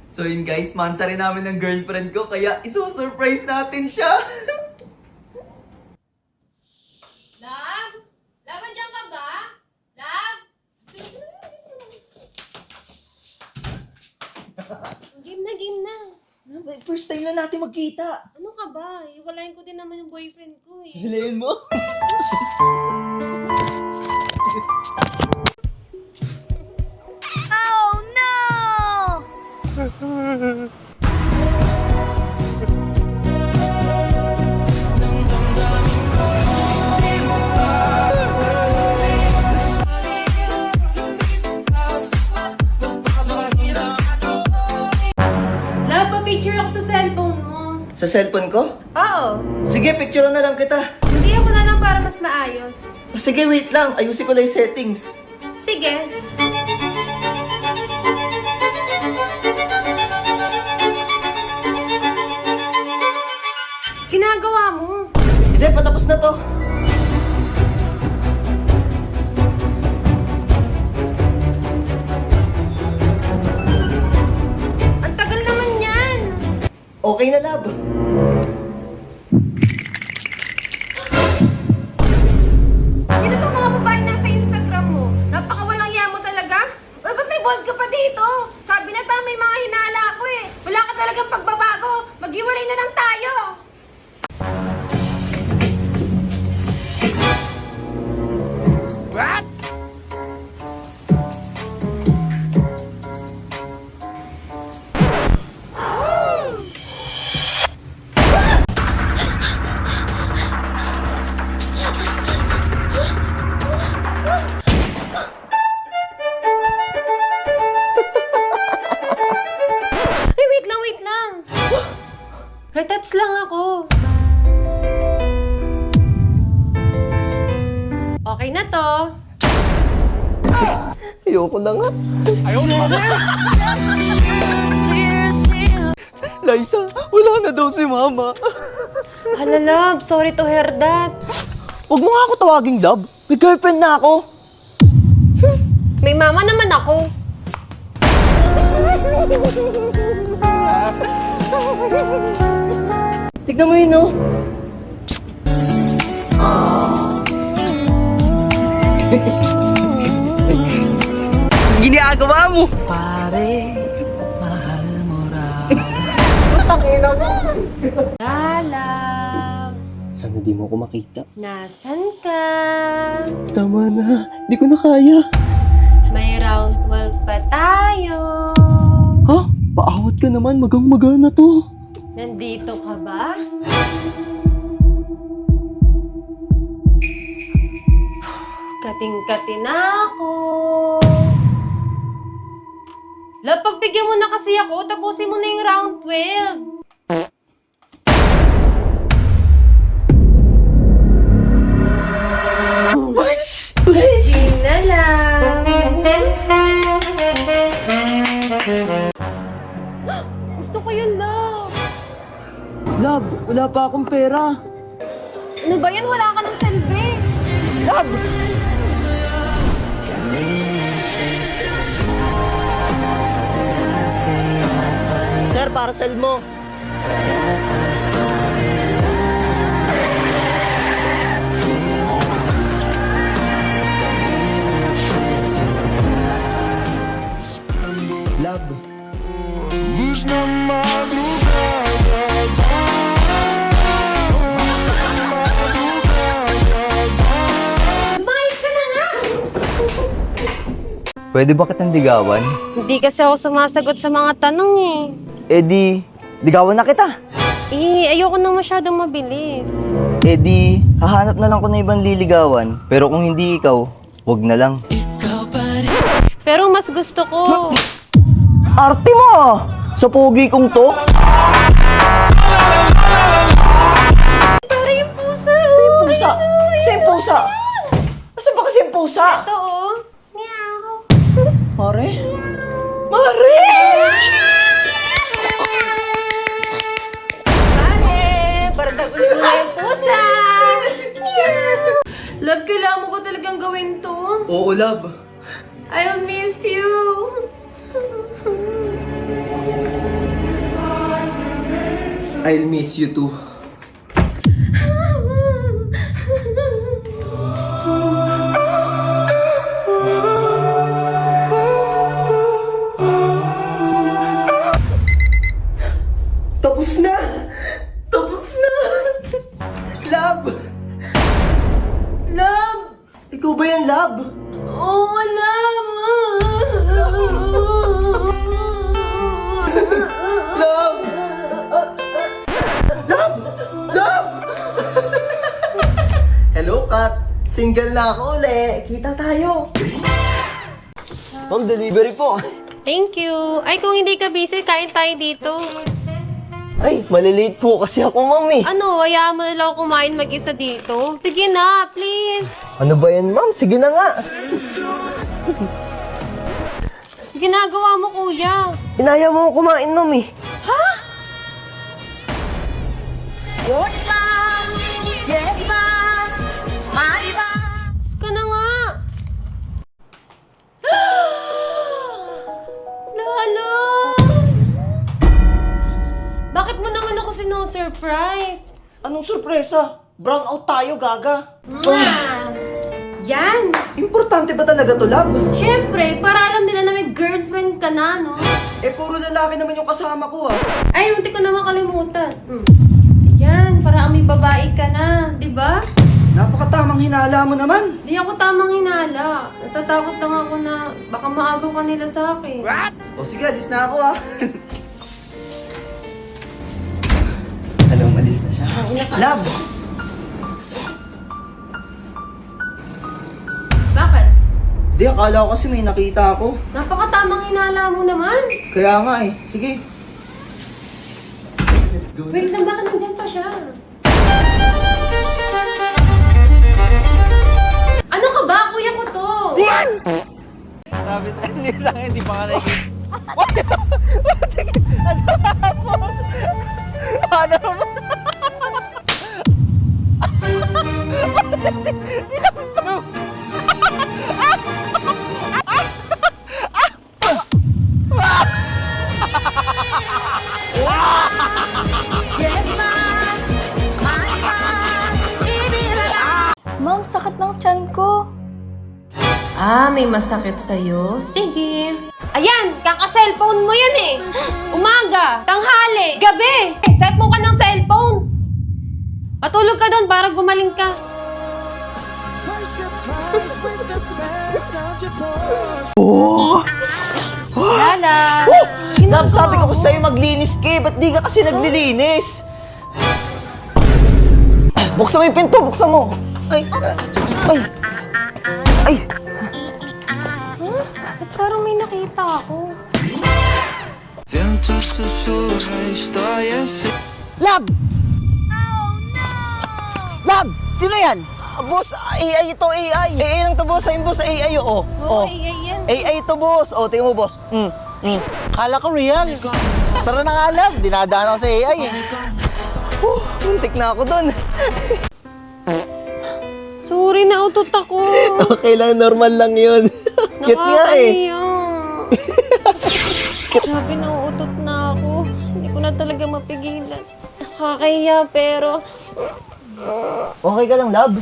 So yun guys, mansa rin namin ng girlfriend ko, kaya isusurprise natin siya. Love? Love, andyan ka ba? Love? Game na. First time lang natin magkita. Ano ka ba? Iwalayin ko din naman yung boyfriend ko eh. Hilayin mo. Love, pa-picture ako sa cellphone mo. Sa cellphone ko? Oo. Sige, picture na lang kita. Hindi ako na lang para mas maayos. Sige, wait lang. Ayusin ko lang yung settings. Sige. Ginagawa mo. Hindi, patapos na to. Ang tagal naman yan. Okay na, love. Sino tong mga babae nasa Instagram mo? Napakawalang iya mo talaga. Ba't may bold ka pa dito? Sabi na tama, may mga hinala ako eh. Wala ka talagang pagbabago. Maghiwalay na lang tayo. What? Ay, wait lang. Retouch lang ako. Okay na to. Ayoko na nga. Liza, wala na daw si mama. Hala, love. Sorry to hear that. Huwag mo nga ako tawaging love. May girlfriend na ako. May mama naman ako. Tignan mo yun, oh. Ginagawa mo. Pare, mahal mo raw. Tangina mo. Loves. Sana di mo ako makita. Nasaan ka? Tama na. Di ko na kaya. May round 12 pa tayo. Ha? Paawat ka naman. Magang-maga na to. Nandito ka ba? Kating-kati na ako. Love, pagbigyan mo na kasi ako, tapusin mo na yung round 12. Sige na lang. Gusto ko yun, love. Love, wala pa akong pera. Ano ba yan? Wala ka ng selfie. Love! Sir, parcel mo. Love. Luz na madrugada. Lumayas ka na nga! Pwede ba kitang ligawan? Hindi kasi ako sumasagot sa mga tanong eh. Eh di, ligawan na kita. Eh, ayoko na masyadong mabilis. Eh di, hahanap na lang ko na ibang liligawan. Pero kung hindi ikaw, wag na lang. Pero mas gusto ko... Arte mo ah! Sa pogi kong to? Para yung pusa! Pusa! Kasi yung pusa! Asan ba kasi yung pusa? Ito oh. Meow. Mare? Mare! Pare, para tagulin mo na yung pusa! Love, kailangan mo ba talagang gawin to? Oo, love. I'll miss you. I'll miss you too. Tapos na! Tapos na! Love! Love! Ikaw ba yan, Love? Oo, love! Love! Love! Love! Hello, Kat. Single na ako uli. Kita tayo. Ma'am, delivery po. Thank you. Ay, kung hindi ka busy, kain tayo dito. Ay, malilate po kasi ako, ma'am eh. Ano, hayaan mo na lang ako kumain mag-isa dito? Sige na, please. Ano ba yan, ma'am? Sige na nga. Ginagawa mo, kuya. Inaya mo ako kumain, ma'am eh. Ha? Diyos ka na nga. Lalo! Bakit mo naman ako sino-surprise? Anong sorpresa? Brown out tayo, gaga. Yan! Importante ba talaga to, Love? Siyempre, para alam nila na may girlfriend ka na, no? Eh, puro lalaki naman yung kasama ko, ah. Ay, hindi ko naman kalimutan. Yan, para may babae ka na, di ba? Napakatamang hinala mo naman. Di ako tamang hinala. Natatakot lang ako na baka maagaw ka nila sa akin. O sige, alis na ako, ah. Alam, alis na siya. Love! Bakit? Di, akala ko kasi may nakita ako. Napakatamang hinala mo naman. Kaya nga eh. Sige. Let's go. Wait lang, bakit nandyan pa siya? Ano ka ba? Kuya ko to. Sabi na nila, hindi pa ka nakikita. Ano mo? Ma'am, sakit ng tiyan ko. Ah, may masakit sa'yo? Sige. Ayan, kaka-cellphone mo yan eh. Umaga, tanghali, gabi. Set mo ka ng cellphone. Matulog ka doon para gumaling ka. Oh! Lala. Love, sabi ko sa'yo maglinis ka eh. Ba't di ka kasi naglilinis? Buksan mo yung pinto, buksan mo. Ay, ay, ay. Ba't parang may nakita ako? Vento sussurra, história sem Love! Love! Sino yan? Boss, AI ito, AI. AI lang to, boss. Ayun, boss, AI, oo. Oo, ay yan. AI ito, boss. O, tingnan mo, boss. Kala ko real. Tara na nga, Love. Dinadaan ako sa AI eh. Muntik na ako dun. Sorry, nautot ako. Okay lang, normal lang yun. Cute nga eh. Grabe, nauutot na ako. Hindi ko na talaga mapigilan. Nakakahiya, pero... Okay ka lang, Love?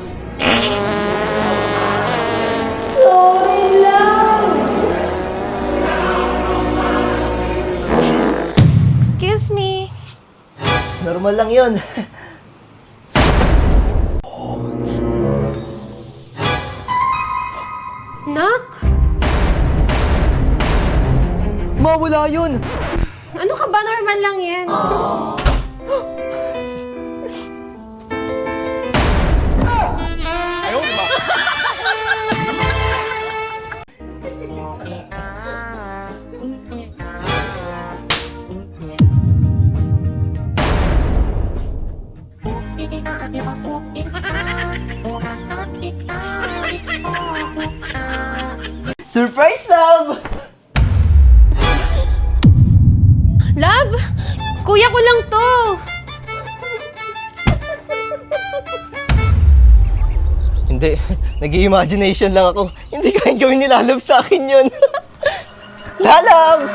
Sorry lang! Excuse me. Normal lang yun. Nak? Mawala yun. Ano ka ba? Normal lang yan. Surprise, Love! Love! Kuya ko lang to! Hindi, nag-imagination lang ako. Hindi kayang gawin ni Lalabs sa akin yun. Lalabs!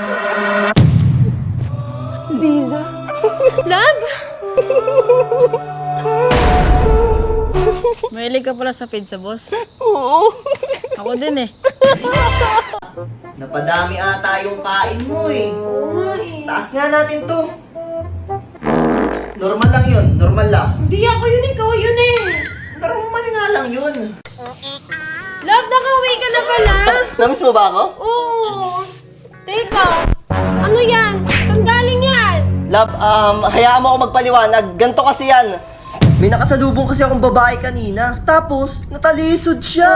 Liza! Love! Mahilig ka pala sa pizza, boss. Oo. Ako din eh. Napadami ata yung kain mo eh. Oo nga eh. Taas nga natin to. Normal lang yun, normal lang. Hindi ako yun, ikaw yun eh. Normal nga lang yun. Love, nakauwi ka na pala. Namiss mo ba ako? Oo. Teka, ano yan? Saan galing yan? Love, hayaan mo ako magpaliwanag. Ganto kasi yan. May nakasalubong kasi akong babae kanina. Tapos, natalisod siya.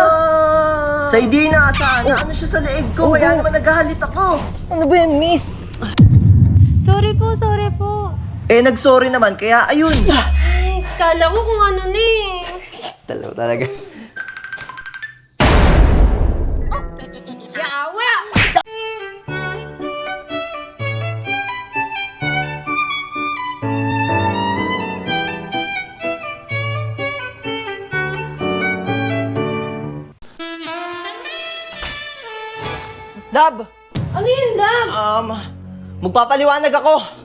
Sa hindi inaasahan, ano siya sa leeg ko. Kaya naman naghahalit ako. Ano ba yan, miss? Sorry po. Eh, nag-sorry naman. Kaya, ayun. Ay, skala ko kung ano na eh. Dalaw talaga. Yawa! Love! Ano yun, love? Magpapaliwanag ako.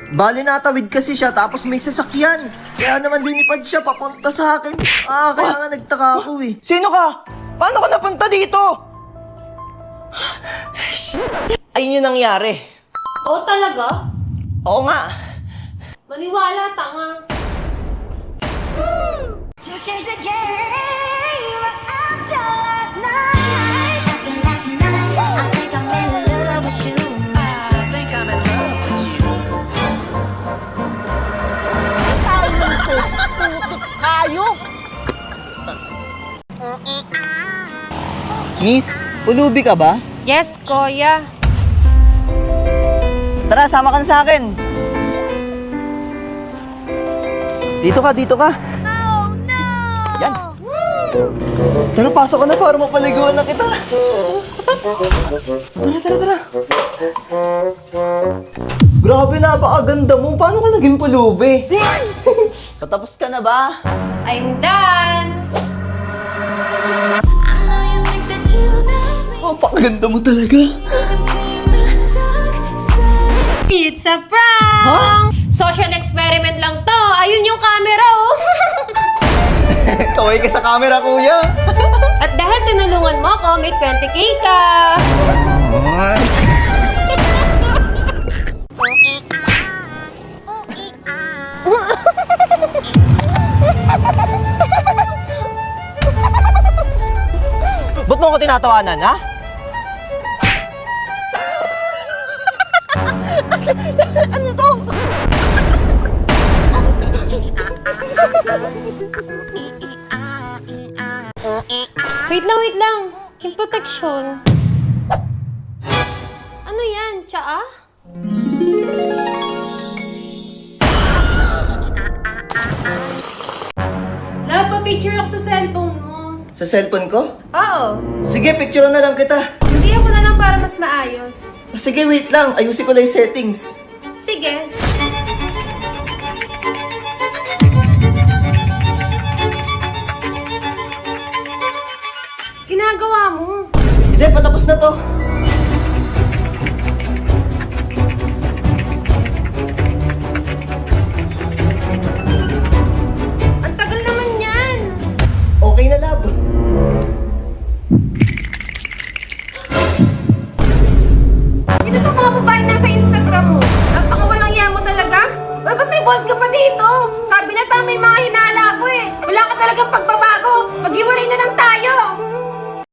Bali natawid kasi siya tapos may sasakyan. Kaya naman linipad siya papunta sa akin. Kaya nga nagtaka ako eh. Sino ka? Paano ka napunta dito? Ayun yung nangyari. Oo talaga? Oo nga. Maniwala, tanga. Ayok! Miss, ulubi ka ba? Yes, kuya. Tara, sama ka na sa akin. Dito ka. Oh, no! Yan. Tara, pasok ka na para mapaliguan na kita. Tara. Grabe, napakaganda mo. Paano ka naging pulubi? Patapos ka na ba? I'm done. Napakaganda mo talaga. It's a prank! Social experiment lang to. Ayun yung camera, oh. Kaway ka sa camera, kuya. At dahil tinulungan mo ako, may 20k ka. Ba't mo ako tinatawanan, ha? Ano to? Wait lang. Yung protection. Ano yan? Tsaa? Love, pa-picture ako sa cellphone mo. Sa cellphone ko? Oo. Sige, picture na lang kita. Hindi ako na lang para mas maayos. Sige, wait lang. Ayusin ko lang yung settings. Sige. Ginagawa mo. Hindi, patapos na to. Ang tagal naman yan. Okay na, love. Sino itong mga babae na sa Instagram mo? Napakawalang iya mo talaga? Ba't may bold ka pa dito? Sabi na may mga hinala ko eh. Wala ka talagang pagbabago. Maghiwalay na lang tayo.